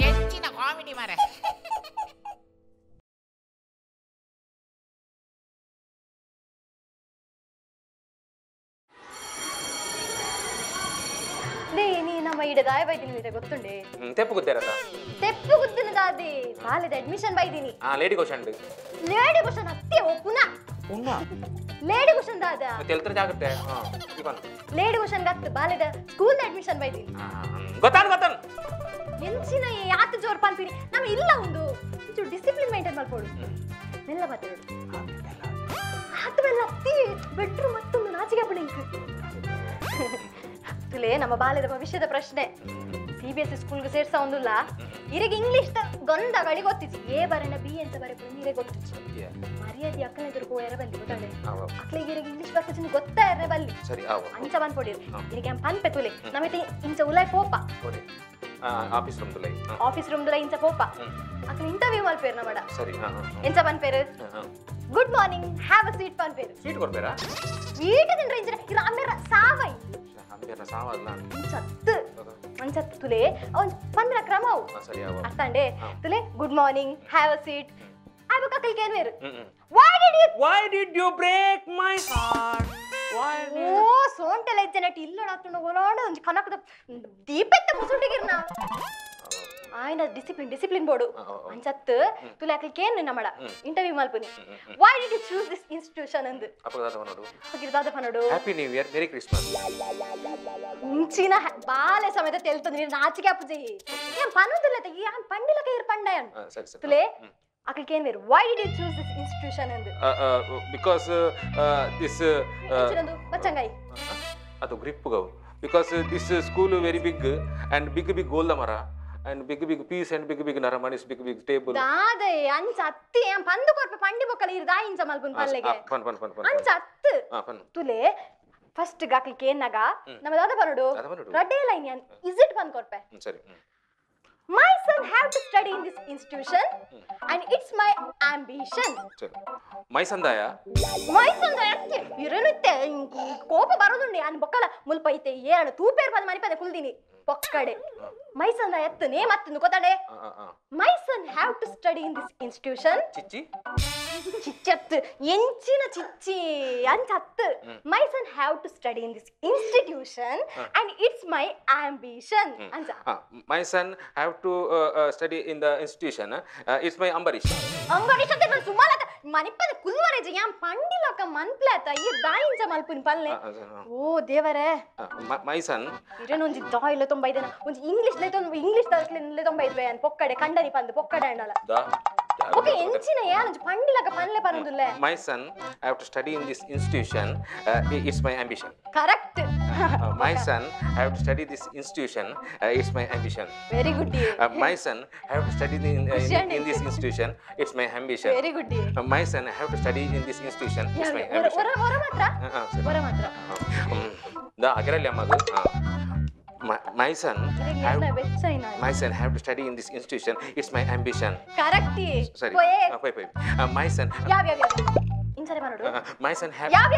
ಹೆಚ್ಚಿನ ಕಾಮಿಡಿ ಮಾರೆ. ನಮ್ಮ ಈಡ ದಾಯ ಬೈದಿನಿ ಇದೆ ಗೊತ್ತುಂಡೆ. ತೆಪ್ಪು ಗೊತ್ತಿರಲ್ಲ. ತೆಪ್ಪು ಗೊತ್ತಿನ ದಾದಿ ಬಾಲ್ಯದ ಅಡ್ಮಿಷನ್ ಬೈದಿನಿ. Lady question. ಲೇಡಿ ಕ್ವಶನ್ ಅತ್ತೆ ಪುನಃ. ಲೇಡಿ ಕ್ವಶನ್ ದಾದ. ತೆಲ್ತರ ಜಾಗತ್ತೆ. ಲೇಡಿ ಕ್ವಶನ್ ಗತ್ತು ಬಾಲ್ಯದ ಸ್ಕೂಲ್ ಅಡ್ಮಿಷನ್ ಬೈದಿನಿ. ಗೊತ್ತಾನ. ಎಂಚಿನ ಯಾತ ಜೋರ್ ಪಾನ್ಪಿರಿ ನಮ್ಮ ಇಲ್ಲ ಒಂದು ಚೂರು ಡಿಸಿಪ್ಲಿನ್ ಮೇಂಟೈನ್ ಮಾಡ್ಕೊಡು. ಮೆಲ್ಲ ಮಾತಾಡು. ಅದು ಮೆಲ್ಲ ಅತ್ತಿ ಬೆಡ್ರೂಮ್ ಮತ್ತೊಂದು ನಾಚಿಕೆ ಬಿಡಿಂಕ್. ತುಲೆ ನಮ್ಮ ಬಾಲ್ಯದ ಭವಿಷ್ಯದ ಪ್ರಶ್ನೆ. CBSE ಸ್ಕೂಲ್ಗೆ ಸೇರ್ಸ ಒಂದಿಲ್ಲ ಇರಿಗೆ ಇಂಗ್ಲಿಷ್ ಗೊಂದಗಳಿಗೆ ಗೊತ್ತಿತ್ತು. ಎ ಬರಣ ಬಿ ಅಂತ ಬರಬೇಕು ನೀರೇ ಗೊತ್ತಿತ್ತು. ಮರ್ಯಾದೆ ಅಕ್ಕನ ಎದುರು ಹೋಯರ ಬಲ್ಲಿ ಗೊತ್ತಾಳೆ ಅಕ್ಲಿಗೆ ಇರಿಗೆ ಇಂಗ್ಲಿಷ್ ಬರ್ತದೆ ಗೊತ್ತಾ ಇರೇ ಬಲ್ಲಿ ಅಂಚ ಬಂದ್ಕೊಡಿರಿ ಇರಿಗೆ ಪನ್ಪೆ ತುಲೆ ನಮಗೆ ಇಂಚ ಉಲಾಯ್ ಪೋಪ ಆಫೀಸ್ ರೂಮ್ ದುಲೈ ಇಂಚ ಪೋಪ ಅಕ್ಲ ಇಂಟರ್ವ್ಯೂ ಮಲ್ಪೇರು ನಮ್ಮಡ ಎಂಚ ಪನ್ಪೇರು good morning have a seat ಪನ್ಪೇರು ಸೀಟ್ ಕೊಡ್ಬೇರಾ ಸ್ವೀಟ್ ತಿನ್ರ ಇಂಚ ಇರ ಅಮ್ಮೆರ ಸಾವೈ ಮಂಚತ್ ತುಲೆ ಅವನ್ ಪನ್ರ ಕ್ರಮ ಅವು ಅರ್ಥಂಡೆ ತುಲೆ good morning have a seat ಆಯ್ತು ಕಕ್ಕಲ್ ಕೇನ್ವೇರು why did you break my heart ಓ ಸೋಂಟೆಲ ಇಜ್ಜನಟಿ ಇಲ್ಲಡ ತುಣ ಗೊಲಾಡ ಒಂಜಿ ಕನಕದ ದೀಪೆತ್ತ ಮುಸುಂಡಿಗಿರ್ನ ಆಯ್ನ ಡಿಸಿಪ್ಲಿನ್ ಬೋರ್ಡು ಅಂಚತ್ ತುಲೆ ಅಕಲ್ ಕೇನ್ ನಮ್ಮಡ ಇಂಟರ್ವ್ಯೂ ಮಲ್ಪನಿ why did you choose this institution ಅಂದು ಅಪಗದಾದ ಪನೋಡು happy new year merry Christmas ಮುಂಚಿನ ಬಾಲೆ ಸಮೇತ ತೆಲ್ತಂದ್ರಿ ನಾಚಿಕೆ ಅಪ್ಪುಜಿ ಏನ್ ಪನೋದಿಲ್ಲತ ಈ ಪಂಡಿಲಕ ಇರ್ ಪಂಡಯನ್ ತುಲೆ ಅಕಲ್ ಕೇನ್ ವೇರು why did you choose this institution ಅಂದು because this ಬಚ್ಚಂಗಾಯಿ ಅದು ಗ್ರಿಪ್ ಗೌ because this school very big and big gold mara and big piece and big naramanis big table ದಾದೆ ಅಂಚ ಅತ್ತಿ ಏನ್ ಪಂದು ಕೊರ್ಪೆ ಪಂಡಿ ಬೊಕ್ಕಲ ಇರ್ ದಾಯಿ ಇಂಚ ಮಲ್ಪನ್ ಪಲ್ಲೆಗೆ ಅಂಚ ಅತ್ತು ತುಲೆ ಫಸ್ಟ್ ಗಾಕಲ್ ಕೇನ್ನಗ ನಮ್ಮ ದಾದ ಬರೋಡು ರಡ್ಡೆ ಲೈನ್ ಇಸ್ ಇಟ್ ಪಂದ್ ಕೊರ್ಪೆ ಸರಿ My son have to study in this institution and it's my ambition. My son daya ಇರನುತ್ತೆ ಕೋಪ ಬರೋದುಂಡೆ ಅನ್ ಬೊಕ್ಕಲ ಮುಲ್ಪೈತೆ ಏಳು ತೂಪೇರ್ ಪದ ಮನಿ ಪದ ಕುಲ್ದಿನಿ ಪೊಕ್ಕಡೆ my son ಎತ್ತನೆ ಮತ್ತೊಂದು ಗೊತ್ತಾಡೆ my son have to study in this institution ಚಿಚ್ಚತ್ ಎಂಚಿನ ಚಿಚ್ಚಿ ಅಂಚತ್ my son have to study in this institution and it's my ambition ಅಂಚ my son have to study in the institution it's my ambarish ಅಂತ ನಾನು ಸುಮಾರತ ಮನಿಪದ ಕುಲ್ವರೇಜ ಯಾಂ ಪಂಡಿಲಕ ಮನ್ಪ್ಲಾತ ಈ ದಾಯಿಂಚ ಮಲ್ಪುನಿ ಪಲ್ಲೆ ಓ ದೇವರೇ my son ಇರೇನೊಂಜಿ ದಾಯಿಲ ತೊಂಬೈದನ ಒಂಜಿ English ತರ್ಕ್ಲೆ ತೊಂಬೈದ್ವೆ ಅನ್ ಪೊಕ್ಕಡೆ ಕಂಡನಿ ಪಂದು ಪೊಕ್ಕಡೆ ಅಣ್ಣಲ okay ಎಂಚಿನ ಯಾನಂಜಿ ಪಂಡಿಲಕ ಪನ್ಲೆ ಪರಂದುಲ್ಲೆ my son have to study in this institution it's my ambition correct my son have to study this institution it's my ambition very good my son have to study in this institution it's my ambition very good my son have to study in this institution it's my ambition ora matra da agaralli ammagu my son have to study in this institution it's my ambition correct sorry my son yav insare manodu my son have yav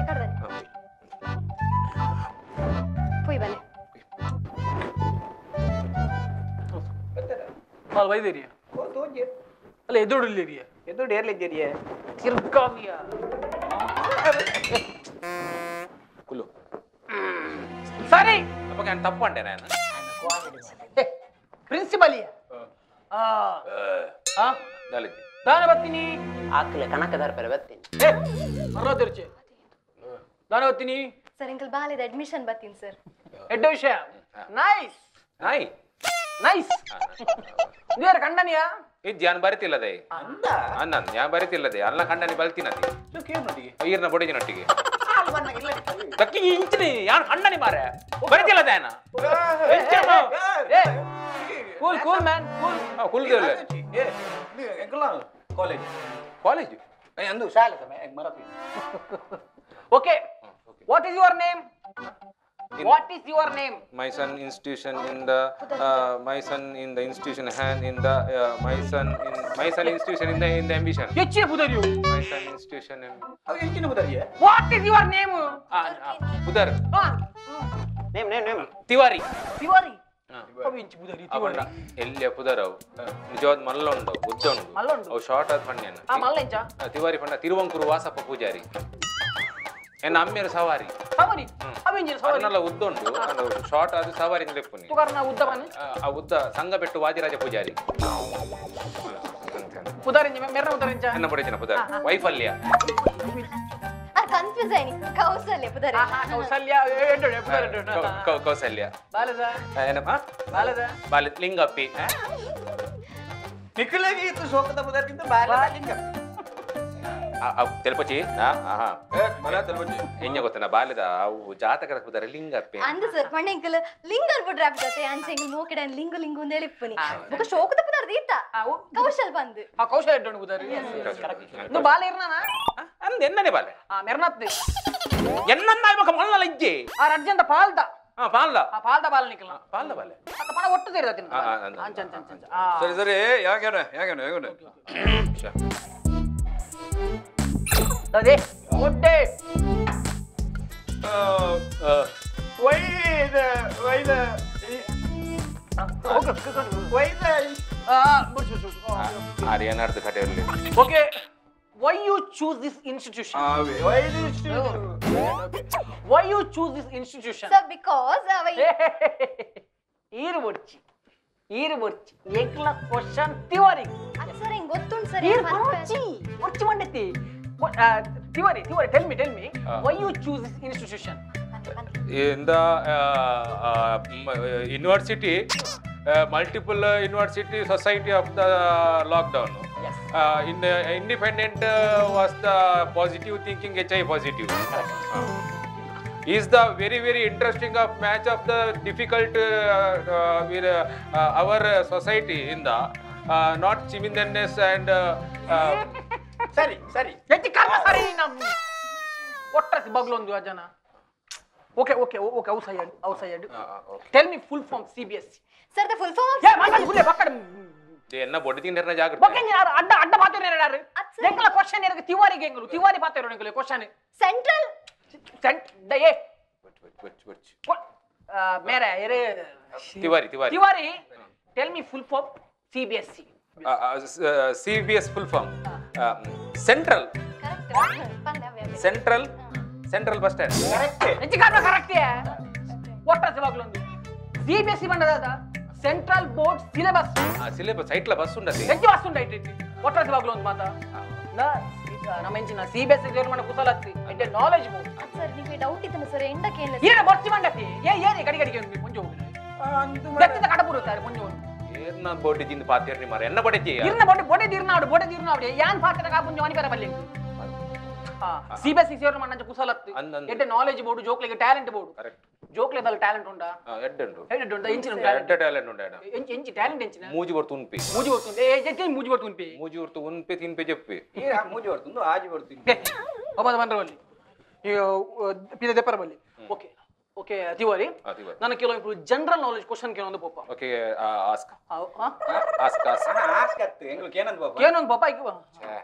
ekardani poi bale mal vaideriya ko toje alle edodilleriya edodu erlejeriya tirkaviya kulu sari appa kan tappu ante nanu principal ya dalidi dana battini akle kanakadar per battini marra terche dana battini sir uncle balida admission batin sir edda vishaya nice nice ನೀರು ಕಂಡನಿಯಾ ಇದು John ಬರಿತಿಲ್ಲದೆ ಅನ್ನ ഞാൻ ಬರಿತಿಲ್ಲದೆ ಅಲ್ಲ ಕಂಡನಿ ಬಲ್ತಿನತಿ ಈರ್ನ ಬೊಡಿಜಿನೊಟ್ಟಿಗೆ ತಕ್ಕಿಗೆ ಇಂಚಿನಿ ಯಾನ್ ಕಂಡನಿ ಮಾರೆ ಬರಿತಿಲ್ಲದೆ ಅನ್ನ ಕೂಲ್ ಕೂಲ್ ಮ್ಯಾನ್ ಕೂಲ್ ದೇವಲ್ಲ ಕಾಲೇಜ್ ಅಂದು ಶಾಲೆ ಮರತಿ okay what is your name what is your name my son institution in the my son in the institution hand in the my son institution in the ambition yechche budariyu my son institution in avu enchine budariye what is your name budar name Tiwari Tiwari ಹಾ. ಅವು ಇಂಚು ಬುದರಿ ಅವಣ್ಣ ತಿವಾರಿ ಎಲ್ಲಿ ಅಪ್ಪುದಾರವು ನಿಜವಾದ ಮಲ್ಲ ಉಂಡು ಉದ್ದ ಉಂಡು ಮಲ್ಲ ಉಂಡು. ಅವು short ಆದ ಪಣ್ಯನ ಆ ಮಲ್ಲ ಇಂಚ ತಿವಾರಿ ಪಣ್ಣ ತಿರುವಂಕುರು ವಾಸಪ್ಪ ಪೂಜಾರಿ ಎನ್ನ ಅಮ್ಮೇರು ಸವಾರಿ ಸವಾರಿ ಅವು ಇಂಜಿನ ಸವಾರಿ ಅನ್ನಲ್ಲ ಉದ್ದ ಉಂಡು ಶಾರ್ಟ್ ಆದ ಸವಾರಿ ಲೆಪ್ಪುನಿ ತುಕಾರನ ಉದ್ದ ಬನ್ನಿ ಆ ಉದ್ದ ಸಂಘ ಬೆಟ್ಟು ವಾದಿರಾಜ ಪೂಜಾರಿ ಉದಾರಿ ಮೆರ್ನ ಉದಾರಿ ಇಂಚ ಎನ್ನ ಪಡಿಚಿನ ಪುದಾರ ವೈಫಲ್ಯ ಅದು ಕನ್ಫ್ಯೂಸ್ ಆಯ್ನಿ ಕೌಸಲ್ಯ ಪುದರಿ ಕೌಸಲ್ಯ ಎಂಟು ಕೌಸಲ್ಯ ಬಾಲದ ಏನಪ್ಪ ಬಾಲದ ಬಾಲ ಲಿಂಗಪ್ಪಿ ನಿಖಿಲಾಗಿ ಇತ್ತು ಶೋಕದ ಪದಾರ್ಥ ಬಾಲ್ಯ ತೆಲಪಚಿ ಹೆಂಗೆ ಗೊತ್ತನ ಬಾಲ್ಯದ ಅವು ಜಾತಕದ ಪುದಾರ ಲಿಂಗಪ್ಪಿ ಅಂದ ಸರ್ ಪಣ್ಣೆಂಕಲ್ ಲಿಂಗ ಅನ್ಬಿಟ್ರೆ ಆಗ್ತದೆ ಅಂಚೆಂಗಲ್ ಮೋಕೆಡ ಲಿಂಗು ಲಿಂಗು ಅಂತ ಹೇಳಿಪ್ಪನಿ ಬೊಕ ಶೋಕದ ಪದಾರ್ಥ ಇತ್ತ ಕೌಶಲ್ ಬಂದು ಆ ಕೌಶಲ್ ಎಂಟು ಉದಾರಿ ನು ಬಾಲ ಇರ್ನಾನ ಅಂದ ಎನ್ನನೆ ಬಾಲೆ ಆ ಮೆರ್ನತ್ತಿ ಎನ್ನನ್ನ ಇವಾಗ ಮಲ್ಲಲ್ಲ ಇಜ್ಜೆ ಆ ರಡ್ಜಂತ ಪಾಲ್ದ ಪಾಲ್ದ ಆ ಪಾಲ್ದ ಬಾಲ ನಿಕಲ ಪಾಲ್ದ ಬಾಲೆ ಅತ್ತ ಪಣ ಒಟ್ಟು ಸೇರಿದತಿನ ಅಂಚ ಅಂಚ ಅಂಚ ಆ ಸರಿ ಯಾಗೇನು ಅದೇ ಒಟ್ಟೆ ಆರ್ಯನಾರ್ದು ಕಟೆಯಲ್ಲಿ okay why you choose this institution why you choose this institution sir because ಈರು ಬರ್ಚಿ ಏಕಲ ಕ್ವಶನ್ ತಿವಾರಿ ಅದು ಸರ್ ಹೆಂಗ್ ಗೊತ್ತುಂಟು ಸರ್ ಈರು ಬರ್ಚಿ ಬರ್ಚಿ ಮಂಡತಿ Tiwari tell me why you choose this institution in the university multiple university society of the lockdown in independent was the positive thinking HI positive is the very interesting of match of the difficult with our society in the not chimness and ಸರಿ ಹೆಚ್ಚು ಕರ್ಮ ಸರಿ ನಮ್ಮ ಒಟ್ಟಸಿ ಬಗ್ಲೊಂದು ಜನ okay outside tell me full form CBSE sir the full form ಏ ಮಾತಾಡಿ ಫುಲ್ ಬಕ್ಕಡ ಎನ್ನ ಬೊಡಿ ತಿಂದರ್ನ ಜಾಗ್ರತೆ ಬೊಕೆಂಜಿ ಅಡ್ಡ ಮಾತಾಡಿ ಯಾರು ಎಂಕಲ ಕ್ವೆಶ್ಚನ್ ಇರಕ ತಿವಾರಿಗೆ ಎಂಗಲು ತಿವಾರಿ ಪಾತಾರೋ ಎಂಗಲು ಕ್ವೆಶ್ಚನ್ ಸೆಂಟ್ರಲ್ ಏ ಮೇರೆ ಎರೆ Tiwari tell me full form CBSE CBS full form central bus stand ಹೆಚ್ಚು ಕಾರಣ ಕರೆಕ್ಟ್ ಒಟ್ಟಸಿ ಬಗ್ಲೊಂದು CBSE ಬಂದದ ಸೆಂಟ್ರಲ್ ಬೋರ್ಡ್ ಸಿಲೆಬಸ್ ಸಿಲೆಬಸ್ ಸೈಟ್ಲ ಬಸ್ ಉಂಡತಿ ಹೆಚ್ಚು ಬಸ್ ಉಂಡ ಐತಿ ಒಟ್ಟಸಿ ಬಗ್ಲೊಂದು ಮಾತ ನಮ್ಮ ಎಂಚಿನ CBSE ಗವರ್ನಮೆಂಟ್ ಕುಸಲತ್ತಿ ಇಟ್ ನಾಲೆಜ್ ಬೋರ್ಡ್ ಸರ್ ನಿಮಗೆ ಡೌಟ್ ಇತ್ತನ ಸರ್ ಎಂಡಕ್ಕೆ ಏನ ಬರ್ಚಿ ಮಂಡತಿ ಏರಿ ಗಡಿ ಮುಂಜು ಬೆತ್ತದ ಕಡಪುರುತ್ತಾರೆ ಮುಂಜು ಏನ್ನ ಬೋಡಿ ಜಿಂದ ಪಾತಿರ್ನಿ ಮಾರ ಎನ್ನ ಬಡಿತಿ ಇರ್ನ ಬೋಡೆ ದಿರ್ನಾಡು ಯಾನ್ ಪಾತ್ರ ಕಾ ಮುಂಜು ಮನಿ ಪರ ಬಲ್ಲಿ CBSE ಗವರ್ನಮೆಂಟ್ ಅಂಚ ಕುಸಲತ್ತಿ ಎಡ್ಡೆ ನಾಲೆಜ್ ಬೋರ್ಡ್ ಜೋಕ್ಲೆಗೆ ಟ್ಯಾಲೆಂಟ್ ಬೋರ್ಡ್ ಕರೆಕ್ಟ್ ಜೋಕ್ಲೆ ಬಲ್ ಟ್ಯಾಲೆಂಟ್ ಉಂಡಾ ಎಡ್ಡುಂಡು ಉಂಡಾ ಇಂಚಿನ ಎಡ್ಡ ಟ್ಯಾಲೆಂಟ್ ಉಂಡ ಎಂಚಿ ಟ್ಯಾಲೆಂಟ್ ಎಂಚಿನ ಮೂಜಿ ಬರ್ತು ಉನ್ಪಿ ಮೂಜಿ ಬರ್ತು ಮೂಜಿ ಬರ್ತು ಉನ್ಪಿ ತಿನ್ಪಿ ಜಪ್ಪಿ ಮೂಜಿ ಬರ್ತುಂದು ಆಜಿ ಬರ್ತೀನಿ ಒಬ್ಬ ಬಂದ್ರವಲ್ಲಿ ಪಿದ ದೆಪ್ಪರ ಬಲ್ಲಿ ಓಕೆ ತಿವಾರಿ ನನ್ನ ಕೆಲವು ಜನರಲ್ ನಾಲೆಜ್ ಕ್ವೆಶ್ಚನ್ ಕೇಳೊಂದು ಪೋಪ ಓಕೆ ಆಸ್ಕ್ ಏನಂತ ಬಾಬಾ ಏನೊಂದು ಪಾಪ ಈಗ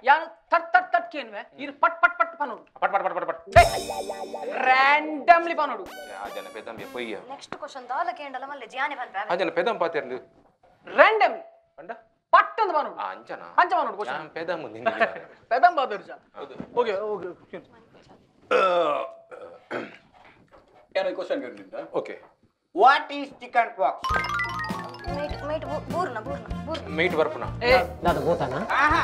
ಯಾನ್ ತಟ್ ಕೇನ್ವೆ ಇರ್ ಪಟ್ ಪನೋಡು ಪಟ್ ರ್ಯಾಂಡಮ್ಲಿ ಪನೋಡು ಆಜನ ಪೆದಂ ಪೊಯ್ಯ ನೆಕ್ಸ್ಟ್ ಕ್ವೆಶ್ಚನ್ ದಾಲ ಕೇಂಡಲ ಮಲ್ಲೆ ಜಿಯಾನೆ ಬಂತ ಆಜನ ಪೆದಂ ಪಾತಿರ್ಲಿ ರ್ಯಾಂಡಮ್ ಅಂಡ ಪಟ್ ಅಂತ ಪನೋಡು ಅಂಚನ ಪನೋಡು ಕ್ವೆಶ್ಚನ್ ಯಾನ್ ಪೆದಂ ಮುಂದಿನ ಪೆದಂ ಬಾದರ್ಜ ಓಕೆ ಏನೋ ಕ್ವೆಶ್ಚನ್ ಕೇಳಿದ್ದ okay what is chickenpox ಮೈಟ್ ಬೂರ್ನ ಮೀಟ್ ಬರ್ಪುನ ಏ ದಾದ ಗೋತಾನ ಆಹಾ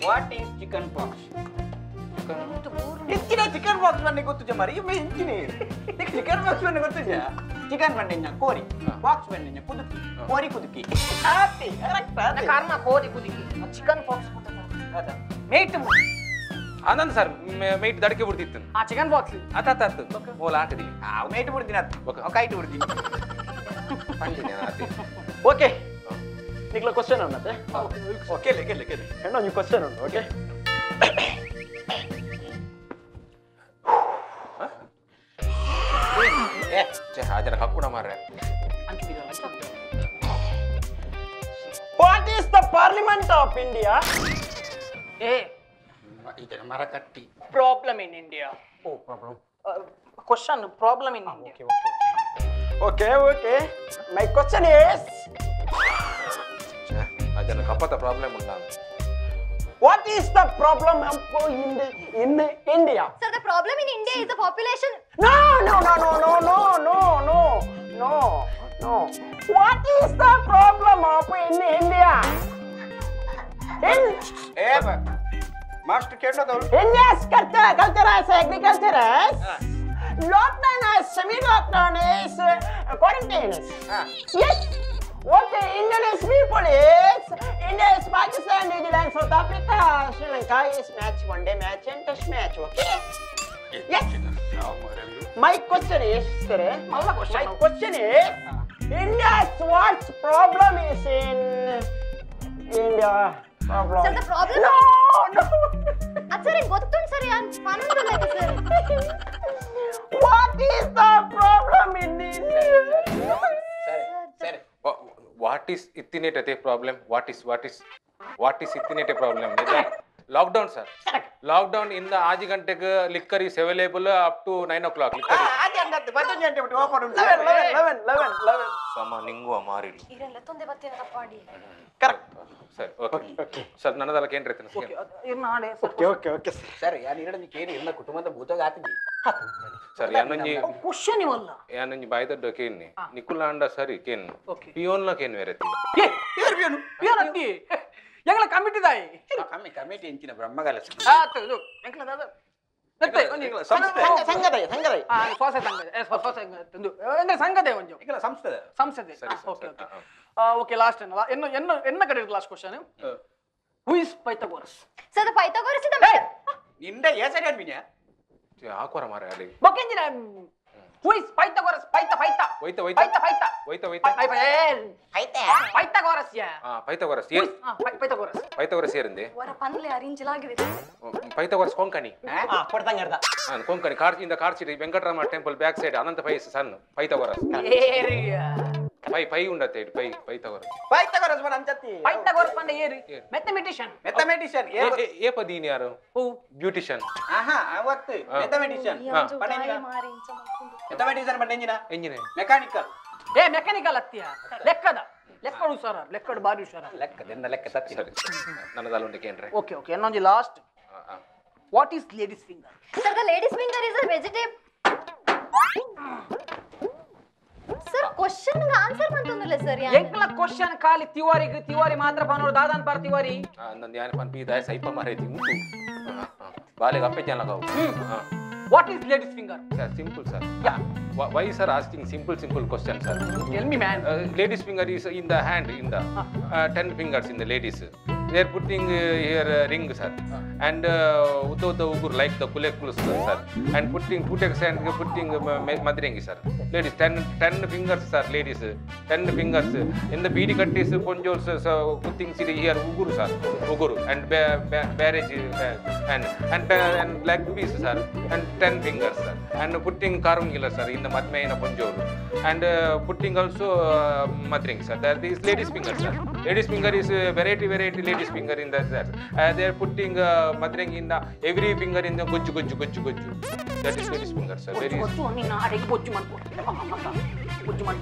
ವಾಟ್ ಈಸ್ ಚಿಕನ್ ಪಾಕ್ಸ್ ಇಂಚಿನ ಚಿಕನ್ ಪಾಕ್ಸ್ ನನಗೆ ಗೊತ್ತು ಮರಿ ಇಂಚಿನಿ ಚಿಕನ್ ಪಾಕ್ಸ್ ನನಗೆ ಗೊತ್ತಿದೆ ಚಿಕನ್ ಬಂಡಿನ ಕೋರಿ ಬಾಕ್ಸ್ ಬಂಡಿನ ಕುದುಕಿ ಕೋರಿ ಕುದುಕಿ ಆತಿ ಕರೆಕ್ಟ್ ಕರ್ಮ ಕೋರಿ ಕುದುಕಿ ಚಿಕನ್ ಪಾಕ್ಸ್ ಅದ ಮೇಟ್ ಆನಂದ್ ಸರ್ ಮೀಟ್ ದಡಕೆ ಬಿಡ್ತಿತ್ತು ಆ ಚಿಕನ್ ಬಾಕ್ಸ್ ಅತ್ತ ಮೋಲ ಹಾಕದಿವಿ ಮೇಟ್ ಬಿಡ್ತೀನಿ ಕೈಟ್ ಬಿಡ್ತೀನಿ ಓಕೆ ನಿಕ್ಲ ಕ್ವಶನ್ ಅನ್ನತ್ತೆ ಕೇಳಿ ಹೆಣ್ಣ ನೀವು ಕ್ವಶನ್ ಉಂಟು ಓಕೆ ಅದನ್ನ ಕಕ್ಕುಣ ಮಾರ್ರೆ what is the parliament of India ಮರ ಕಟ್ಟಿ problem in India question problem in India Okay. My question is, ಅದನ್ನ ಕಪ್ಪತ್ತ ಪ್ರಾಬ್ಲಮ್ ಉಂಟಾ what is the problem in India? Sir, the problem in India is the population. No. What is the problem in India? Master Kerala. India's culture as agriculture is lockdown as semi-lockdown is quarantine. Yes. Okay, Indian people is India is Pakistan, New Zealand, South Africa, Sri Lanka is match, one day match and test match. Okay. Yes. My question is, sir. My question is, India's what problem is in India? Problem. Sir, the problem. No. Sir, ಗೊತ್ತುಂಟು sir sir. What is the problem in India? Sir. What is ittinate problem? What is ittinate problem? Lockdown, sir. Lockdown in the 6 ಗಂಟೆಗೆ liquor is available up to 9 o'clock. Liquor is. ಸಮ ನಿಂಗು ಅಮಾರಿಲು. ಇರೆಲ್ಲ ತೊಂದೆ ಬರ್ತೇನೆ ತಪ್ಪಾಡಿ. Correct. Sir okay sir ನನ್ನದಲ್ಲ ಏನ್ ರೀತಿ Okay, ಇರ್ನ ಹಾಡೆ sir. Okay. Sir, ಯಾರು ಇರಡಿ ಕೇಳಿ ಎಲ್ಲ ಕುಟುಂಬದ ಭೂತಗ ಆತಿನಿ. Sir ಯಾನೊಂಜಿ question ಇವಲ್ಲ. ಯಾನೊಂಜಿ ಬಾಯ್ದಡ್ಡ ಕೇನ್ನಿ ನಿಕುಲಾಂಡ ಸರಿ ಕೇನ್ Okay. ಪಿಯೋನ್ಲ ಕೇನ್ ವೇರತಿ ಪಿಯೋನ್ ಅತ್ತಿ ಎಂಗ್ಲ ಕಮಿಟಿ ದಾಯಿ ಕಮಿಟಿ ಎಂಚಿನ ಬ್ರಹ್ಮಗಾಲ ಅದು ಎಂಗ್ಲ ದಾದ ನತ್ತೆ ಒಂಜಿ ಸಂಘದ ಸ್ವಾಸ ಸಂಘದ ತಂದು ಎಂಗ್ಲ ಸಂಘದ ಒಂಜಿ ಈಗಲ ಸಂಸ್ಥೆ ಓಕೆ ಓಕೆ ಲಾಸ್ಟ್ ಎನ್ನ ಕಡೆ last question who is Pythagoras Sir, the Pythagoras is the man. ನಿಂದ ಏಸರಿ ಅನ್ಬಿನ್ಯಾ ಹಾಕೋರ ಮಾರ ಅಡಿ ಬೊಕೆಂಜಿನ ಹೂ ಇಸ್ ಪೈಥಾಗೋರಸ್ ಪೈತ ಪೈಥಾಗೋರಸ್ ಯಾ ಪೈಥಾಗೋರಸ್ ಪೈಥಾಗೋರಸ್ ಏರಿಂದೆ ವರ ಪನ್ಲೆ ಅರಿಂಜಲಾಗಿದೆ. ಪೈಥಾಗೋರಸ್ ಕೊಂಕಣಿ ಕೊಡ್ತಂಗರ್ದ ಕೊಂಕಣಿ ಇಂದ ಕಾರ್ಚಿಟಿ Venkatarama temple back side Anantha Pai ಸಣ್ಣ ಪೈಥಾಗೋರಸ್ ಪೈ ಉಂಡತ್ತೆ ಪೈಥಾಗೋರಸ್ ಬರ ಅಂಚತ್ತಿ ಪೈಥಾಗೋರಸ್ ಬಂದ ಏರಿ ಮ್ಯಾಥಮೆಟಿಷಿಯನ್ ಏ ಪದೀನಿ ಯಾರು ಬ್ಯೂಟಿಷಿಯನ್ ಅವತ್ತು ಮ್ಯಾಥಮೆಟಿಷಿಯನ್ ಬಂಡೆಂಜಿನ ಎಂಜಿನೆ ಮೆಕ್ಯಾನಿಕಲ್ ಮೆಕ್ಯಾನಿಕಲ್ ಅತ್ತಿಯ ಲೆಕ್ಕಡು ಸರ್ ಲೆಕ್ಕಡು ಬಾರಿ ಹುಷಾರ ಲೆಕ್ಕ ಸತ್ತಿ ಸರಿ ನನ್ನದಲ್ಲ ಉಂಡೆ ಕೇನ್ರೆ ಓಕೆ ಇನ್ನೊಂದು last what is ladies finger Sir, the lady's finger is a vegetable. Sir, question ಗೆ ಆನ್ಸರ್ ಬಂತಂದ್ರೆ ಸರ್ ಎಂಕ್ಲ ಕ್ವಶನ್ ಖಾಲಿ ತಿವಾರಿ ಮಾತ್ರ ಪನೋರು ದಾದಾನ್ ಪಾರ್ ತಿವಾರಿ ನಂದು ಯಾನೆ ಪನ್ ಬಿ ದಾಯ ಸೈಪ ಮಾರೈತಿ ಉಂಟು ಬಾಲೆಗೆ ಅಪ್ಪೆ ಜನಲಗಾವು what is ladies finger sir simple sir why sir asking simple question sir tell me man ladies finger is in the hand in the 10 fingers in the ladies they are putting here ring sir and udo ugur like the kulekulus sir and putting two text and putting madringi sir ladies 10 fingers sir ladies 10 fingers in the beadi kattis ponjols putting city here uguru and barrage and black piece sir and 10 fingers sir and putting karungila sir in the madmeina ponjoru and putting also madring sir that is ladies finger sir ladies finger is variety ladies finger in that sir they are putting madring in the every finger in the gojju that is ladies finger sir very gojju ನೀನು ಅರೆಗೆ gojju ಮಾಡ್ಕೊ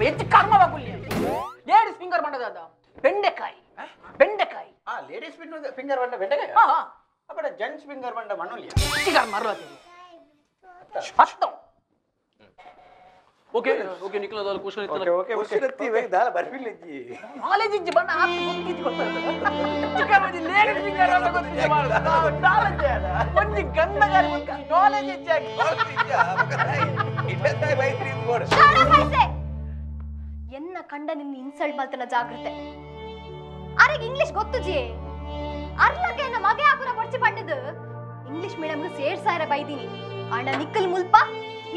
ಹೆಚ್ಚು ಕರ್ಮವಾಗುಲ್ಲಿ ladies finger ಬಂದದ ಬೆಂಡೆಕಾಯಿ ladies finger ಬಂಡ ಬೆಂಡೆಕಾಯಿ ಅಪಡ gents finger ಬಂಡ ಮಣ್ಣುಲಿಯ ಚಿಕರ್ ಮಾರ್ಲಾತಿ ಹತ್ತು okay ನಿಖಿಲ ದಾಲ್ question ಇತ್ತು ಓಕೆ ಉಸಿರತ್ತಿ ವೇಗ ದಾಲ ಬರ್ಫಿಲ್ಲಜ್ಜಿ ನಾಲೆಜ್ ಇಜ್ಜಿ ಬಣ್ಣ ಆತ ಗೊತ್ತಿತ್ತು ಚಿಕರ್ ಬಂದಿ ಲೇಡೀಸ್ ಫಿಂಗರ್ ಅಂತ ಗೊತ್ತಿಲ್ಲ ನಾಲೆಜ್ ಒಂಜಿ ಗಂಡಗಾರಿ ಬಂದ ನಾಲೆಜ್ ಇಜ್ಜಿ ಇಟ್ಟೆ ಬೈತ್ರಿ ಬೋರ್ಡ್ ಎನ್ನ ಕಂಡ ನಿನ್ನ ಇನ್ಸಲ್ಟ್ ಮಲ್ತನ ಜಾಗೃತೆ ಅರೆಗೆ ಇಂಗ್ಲಿಷ್ ಗೊತ್ತು ಜಿ ಅರ್ಲಕ್ಕೆ ನನ್ನ ಮಗೆ ಹಾಕುರ ಬಡ್ಚಿ ಪಂಡಿದ್ದು ಇಂಗ್ಲಿಷ್ ಮೀಡಿಯಂಗೆ ಸೇರ್ಸಾರ ಬೈದೀನಿ ಅಣ್ಣ ನಿಕ್ಕಲ್ ಮುಲ್ಪ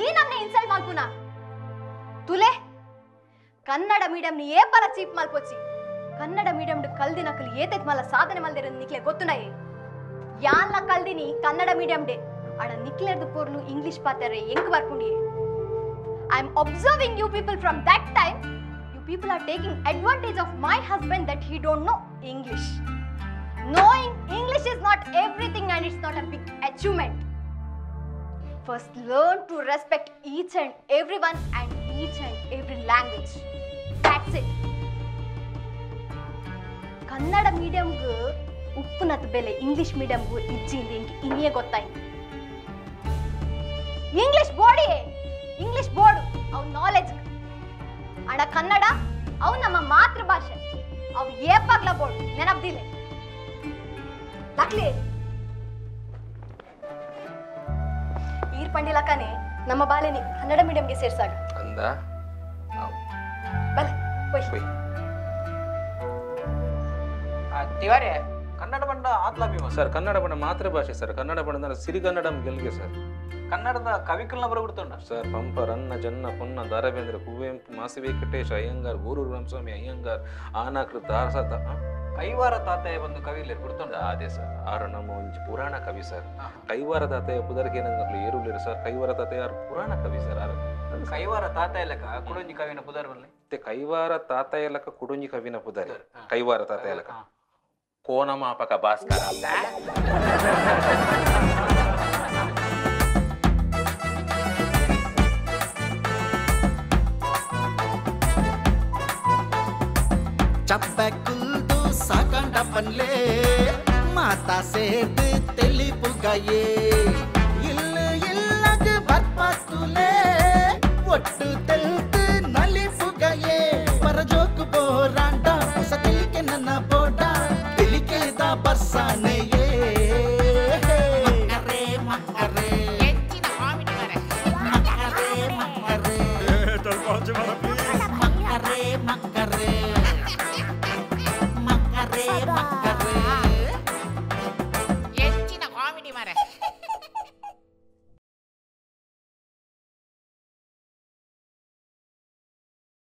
ಈ ನಮ್ನೆ ಇನ್ಸಲ್ಟ್ ಮಲ್ಪುನ ತುಲೆ ಕನ್ನಡ ಮೀಡಿಯಂ ನಿ ಏಪಲ ಚೀಪ್ ಮಲ್ಪೊಚ್ಚಿ ಕನ್ನಡ ಮೀಡಿಯಂ ಕಲ್ದಿನ ಕಲಿ ಏತೈತ್ ಮಲ್ಲ ಸಾಧನೆ ಮಲ್ದಿರ ನಿಕ್ಲೆ ಗೊತ್ತು ನೈ ಯಾನ್ಲ ಕಲ್ದಿನಿ ಕನ್ನಡ ಮೀಡಿಯಂ ಡೆ ಅಣ್ಣ ನಿಕ್ಲೆರ್ದು ಪೂರ್ನು ಇಂಗ್ಲಿಷ್ ಪಾತ್ರೆ ಹೆಂಗ್ ಬರ್ಪುಂಡಿ I am observing you people from that time you people are taking advantage of my husband that he don't know English knowing English is not everything and it's not a big achievement. First learn to respect each and everyone and each and every language. That's it. Kannada ಮೀಡಿಯಂಗೂ ಉಪ್ಪುನದ ಬೆಲೆ English ಮೀಡಿಯಂಗೂ ಇಜ್ಜಿಂದ ಇನ್ನೇ ಗೊತ್ತಾಯ್ತು. English board ಅವ್ knowledge ಅಣ್ಣ ಕನ್ನಡ ಅವು ನಮ್ಮ ಮಾತೃಭಾಷೆ ಅವು ಏಪಾಗ್ಲ ಬೋರ್ಡ್ ನೆನಪ್ದಿಲ್ಲ ಲಕ್ಲಿ ಈರ್ ಪಂಡಿಲಕ್ಕನೆ ನಮ್ಮ ಬಾಲೆನಿ ಕನ್ನಡ ಮೀಡಿಯಂಗೆ ಸೇರ್ಸಾಗ ಅಂದ ಬಲೆ ಹೋಯ್ ತಿವಾರಿ ಕನ್ನಡ ಬಂಡ ಆತ್ಲಾಭಿಮ ಸರ್ ಕನ್ನಡ ಬಣ್ಣ ಮಾತೃಭಾಷೆ ಸರ್ ಕನ್ನಡ ಬಣ್ಣ ಸಿರಿಗನ್ನಡಂ ಗೆಲ್ಗೆ ಸರ್ ಕನ್ನಡದ ಕವಿಕಲ್ನ ಬರಬಿಡ್ತೊಂಡ ಸರ್ ಪಂಪ ರನ್ನ ಜನ್ನ ಪೊನ್ನ ದಾರಬೇಂದ್ರ ಕುವೆಂಪು ಮಾಸಿ ವೆಂಕಟೇಶ ಅಯ್ಯಂಗಾರ್ ಗೂರೂರು ರಾಮಸ್ವಾಮಿ ಅಯ್ಯಂಗಾರ್ ಆನಾಕೃತ ಆರ್ಸತ ಕೈವಾರ ತಾತಯ್ಯ ಬಂದು ಕವಿಲಿ ಬಿಡ್ತೊಂಡ ಅದೇ ಸರ್ ಆರು ನಮ್ಮ ಒಂಜಿ ಪುರಾಣ ಕವಿ ಸರ್ ಕೈವಾರ ತಾತಯ್ಯ ಪುದರ್ಗೆ ಏನಂದ್ರೆ ಏರುಲಿರು ಸರ್ ಕೈವಾರ ತಾತಯ್ಯ ಪುರಾಣ ಕವಿ ಸರ್ ಕೈವಾರ ತಾತಯ್ಯ ಲೆಕ್ಕ ಕುಡಂಜಿ ಕವಿನ ಪುದರ್ ಬರಲಿ ಕೈವಾರ ತಾತಯ್ಯ ಲೆಕ್ಕ ಕುಡುಂಜಿ ಕವಿನ ಪುದರ್ ಕೈವಾರ ತಾತಯ್ಯ ಲೆಕ್ಕ ಕೋನಮಾಪಕ ಭಾಸ್ಕರ ಚಪ್ಪಕುಲ್ದು ಸಾಕಂಡ ಪನ್ಲೆ ಮಾತಾ ಸೇದು ತೆಲಿಪುಗಯೇ ಇಲ್ಲ ಇಲ್ಲಗ ಬರ್ಪತ್ತುಲೆ ಒಟ್ಟು ತೆಲ್ದು ನಲಿಪುಗಯೇ ಪರಜೋಕು ಬೋರಾಂಡ ಹೊಸ ತೆಲಿಕೆ ನನ್ನ ಬೋಡ ತೆಲಿಕೆದ ಬರ್ಸಾನೆಯೇ ಮಕ್ಕರೆ ಮಕ್ಕರೆ ಮಕ್ಕರೆ ಮಕ್ಕರೆ ಮಕ್ಕರೆ ಮಕ್ಕರೆ